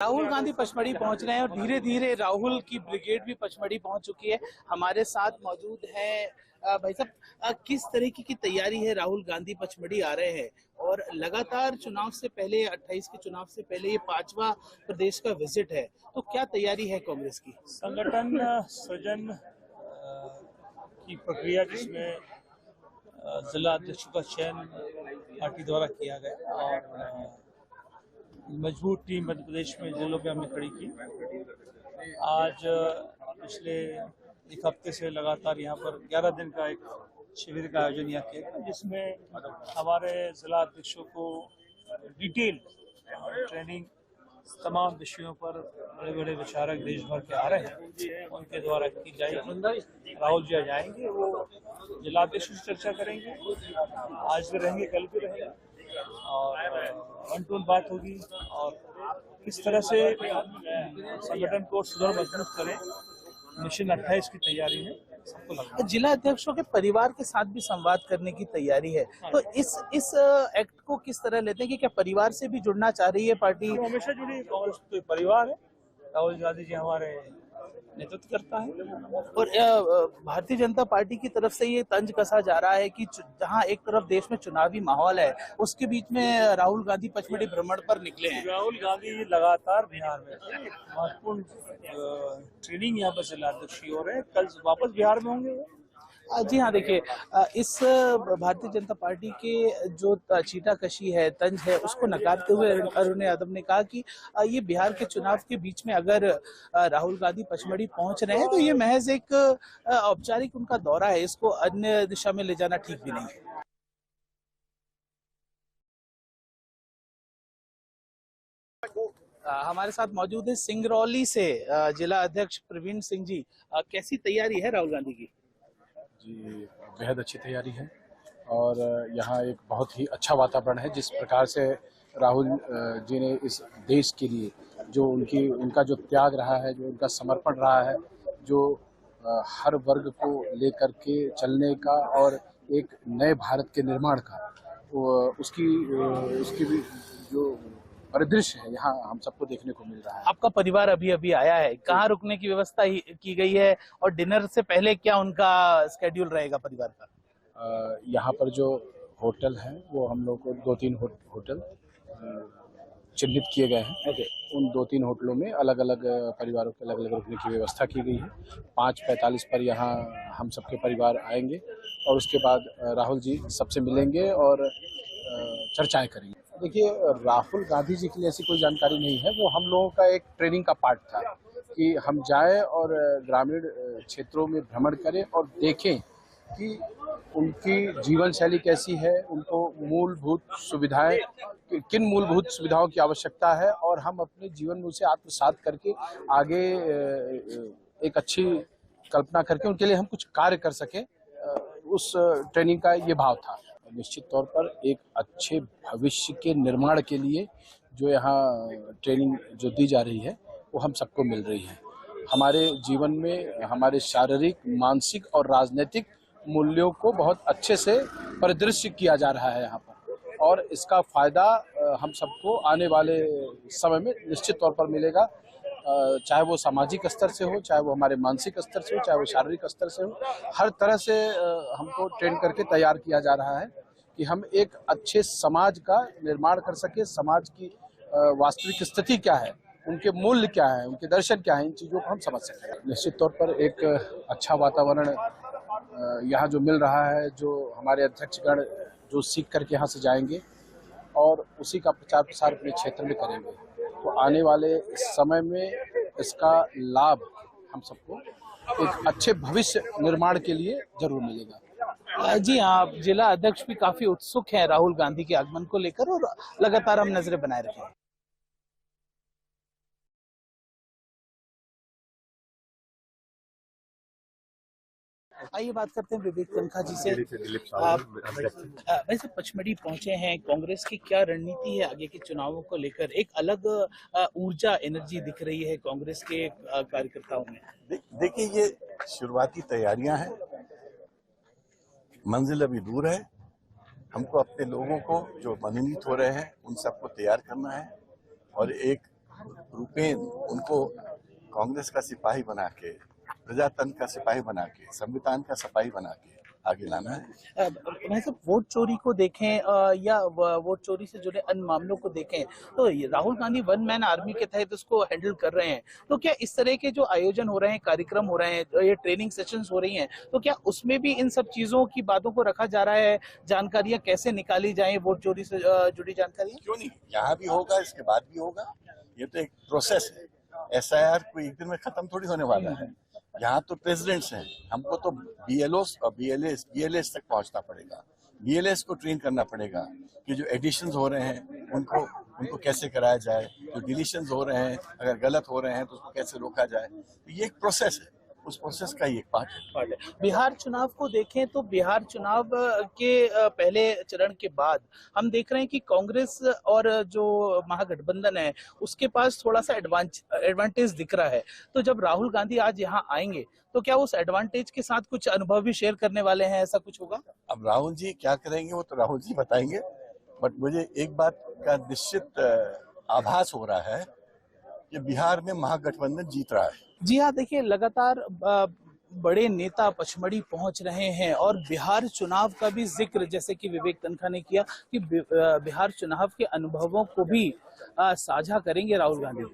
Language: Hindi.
राहुल गांधी पचमढ़ी पहुंच रहे हैं और धीरे धीरे राहुल की ब्रिगेड भी पचमढ़ी पहुंच चुकी है। हमारे साथ मौजूद है भाई साहब, किस तरीके की तैयारी है? राहुल गांधी पचमढ़ी आ रहे हैं और लगातार चुनाव से पहले 28 के चुनाव से पहले ये 5वां प्रदेश का विजिट है, तो क्या तैयारी है कांग्रेस की? संगठन सृजन की प्रक्रिया जिसमें जिला अध्यक्षों का चयन पार्टी द्वारा किया गया और मजबूत टीम मध्य प्रदेश में जिलों में हमने खड़ी की। आज पिछले एक हफ्ते से लगातार यहाँ पर 11 दिन का एक शिविर का आयोजन यहाँ किया गया, जिसमें हमारे जिला अध्यक्षों को डिटेल ट्रेनिंग तमाम विषयों पर बड़े बड़े विचारक देश भर के आ रहे हैं उनके द्वारा की जाएगी। राहुल जी जाएंगे, वो जिलाध्यक्षों से चर्चा करेंगे, आज भी रहेंगे, कल भी रहेंगे और वन टू वन बात होगी और किस तरह से संगठन को सुदृढ़ मजबूत करें। मिशन 28 की तैयारी है, सबको लगता है। जिला अध्यक्षों के परिवार के साथ भी संवाद करने की तैयारी है, तो इस एक्ट को किस तरह लेते हैं कि क्या परिवार से भी जुड़ना चाह रही है पार्टी? तो हमेशा जुड़ी है, कांग्रेस तो परिवार है। राहुल गांधी जी हमारे नेतृत्व करता है और भारतीय जनता पार्टी की तरफ से ये तंज कसा जा रहा है कि जहां एक तरफ देश में चुनावी माहौल है, उसके बीच में राहुल गांधी पचमढ़ी भ्रमण पर निकले हैं। राहुल गांधी लगातार बिहार में महत्वपूर्ण ट्रेनिंग यहाँ पर जिला अध्यक्ष हो रहे हैं, कल वापस बिहार में होंगे। जी हाँ, देखिए, इस भारतीय जनता पार्टी के जो छीटाकशी है, तंज है, उसको नकारते हुए अरुण यादव ने कहा कि ये बिहार के चुनाव के बीच में अगर राहुल गांधी पचमढ़ी पहुंच रहे हैं तो ये महज एक औपचारिक उनका दौरा है, इसको अन्य दिशा में ले जाना ठीक भी नहीं है। हमारे साथ मौजूद है सिंगरौली से जिला अध्यक्ष प्रवीण सिंह जी। कैसी तैयारी है राहुल गांधी की? जी, बेहद अच्छी तैयारी है और यहाँ एक बहुत ही अच्छा वातावरण है। जिस प्रकार से राहुल जी ने इस देश के लिए जो उनका जो त्याग रहा है, जो उनका समर्पण रहा है, जो हर वर्ग को लेकर के चलने का और एक नए भारत के निर्माण का, उसकी भी जो परिदृश्य है यहाँ हम सबको देखने को मिल रहा है। आपका परिवार अभी अभी आया है, कहाँ रुकने की व्यवस्था की गई है और डिनर से पहले क्या उनका स्केड्यूल रहेगा परिवार का? यहाँ पर जो होटल है वो हम लोग को 2-3 होटल चिन्हित किए गए हैं। उन 2-3 होटलों में अलग अलग परिवारों के अलग अलग रुकने की व्यवस्था की गई है। 5:45 पर यहाँ हम सबके परिवार आएंगे और उसके बाद राहुल जी सबसे मिलेंगे और चर्चाएं करेंगे। देखिए, राहुल गांधी जी के लिए ऐसी कोई जानकारी नहीं है, वो हम लोगों का एक ट्रेनिंग का पार्ट था कि हम जाएं और ग्रामीण क्षेत्रों में भ्रमण करें और देखें कि उनकी जीवन शैली कैसी है, उनको मूलभूत सुविधाएं, किन मूलभूत सुविधाओं की आवश्यकता है और हम अपने जीवन में उसे आत्मसात करके आगे एक अच्छी कल्पना करके उनके लिए हम कुछ कार्य कर सकें। उस ट्रेनिंग का ये भाव था। निश्चित तौर पर एक अच्छे भविष्य के निर्माण के लिए जो यहाँ ट्रेनिंग जो दी जा रही है वो हम सबको मिल रही है। हमारे जीवन में हमारे शारीरिक, मानसिक और राजनीतिक मूल्यों को बहुत अच्छे से परिदृश्य किया जा रहा है यहाँ पर और इसका फायदा हम सबको आने वाले समय में निश्चित तौर पर मिलेगा। चाहे वो सामाजिक स्तर से हो, चाहे वो हमारे मानसिक स्तर से हो, चाहे वो शारीरिक स्तर से हो, हर तरह से हमको ट्रेन करके तैयार किया जा रहा है कि हम एक अच्छे समाज का निर्माण कर सके। समाज की वास्तविक स्थिति क्या है, उनके मूल्य क्या है, उनके दर्शन क्या है, इन चीज़ों को हम समझ सकें। निश्चित तौर पर एक अच्छा वातावरण यहाँ जो मिल रहा है, जो हमारे अध्यक्षगण जो सीख करके यहाँ से जाएंगे और उसी का प्रचार प्रसार अपने क्षेत्र में करेंगे, तो आने वाले समय में इसका लाभ हम सबको एक अच्छे भविष्य निर्माण के लिए जरूर मिलेगा। जी हाँ, जिला अध्यक्ष भी काफी उत्सुक हैं राहुल गांधी के आगमन को लेकर और लगातार हम नजरें बनाए रखें। आइए बात करते हैं विवेक तनखा जी से। वैसे पचमढ़ी पहुंचे हैं, कांग्रेस की क्या रणनीति है आगे के चुनावों को लेकर? एक अलग ऊर्जा, एनर्जी दिख रही है कांग्रेस के कार्यकर्ताओं में। देखिए, ये शुरुआती तैयारियां हैं, मंजिल अभी दूर है। हमको अपने लोगों को जो मनोनीत हो रहे हैं उन सबको तैयार करना है और एक भूपेन उनको कांग्रेस का सिपाही बना के, प्रजातंत्र का सिपाही बना के, संविधान का सिपाही बना के आगे लाना है। भाई साहब, वोट चोरी को देखें या वोट चोरी से जुड़े अन्य मामलों को देखें तो Rahul Gandhi one man army के तहत उसको हैंडल कर रहे हैं। तो क्या इस तरह के जो आयोजन हो रहे हैं, कार्यक्रम हो रहे हैं, ये ट्रेनिंग सेशंस हो रही हैं, तो क्या उसमें भी इन सब चीजों की बातों को रखा जा रहा है? जानकारियां कैसे निकाली जाए, वोट चोरी से जुड़ी जानकारियां? क्यों नहीं, यहाँ भी होगा, इसके बाद भी होगा। ये तो एक प्रोसेस है। SIR कोई एक दिन में खत्म थोड़ी होने वाला है। यहाँ तो प्रेसिडेंट्स हैं, हमको तो BLOs और BLAs तक पहुंचना पड़ेगा। BLAs को ट्रेन करना पड़ेगा कि जो एडिशंस हो रहे हैं उनको कैसे कराया जाए, जो डिलीशंस हो रहे हैं अगर गलत हो रहे हैं तो उसको कैसे रोका जाए। तो ये एक प्रोसेस है, उस प्रोसेस का ही एक पार्ट है। बिहार चुनाव को देखें तो बिहार चुनाव के पहले चरण के बाद हम देख रहे हैं कि कांग्रेस और जो महागठबंधन है उसके पास थोड़ा सा एडवांटेज दिख रहा है। तो जब राहुल गांधी आज यहाँ आएंगे तो क्या उस एडवांटेज के साथ कुछ अनुभव भी शेयर करने वाले हैं? ऐसा कुछ होगा? अब राहुल जी क्या करेंगे वो तो राहुल जी बताएंगे, बट मुझे एक बात का निश्चित आभास हो रहा है कि बिहार में महागठबंधन जीत रहा है। जी हाँ, देखिए लगातार बड़े नेता पचमढ़ी पहुंच रहे हैं और बिहार चुनाव का भी जिक्र जैसे कि विवेक तनखा ने किया कि बिहार चुनाव के अनुभवों को भी साझा करेंगे राहुल गांधी।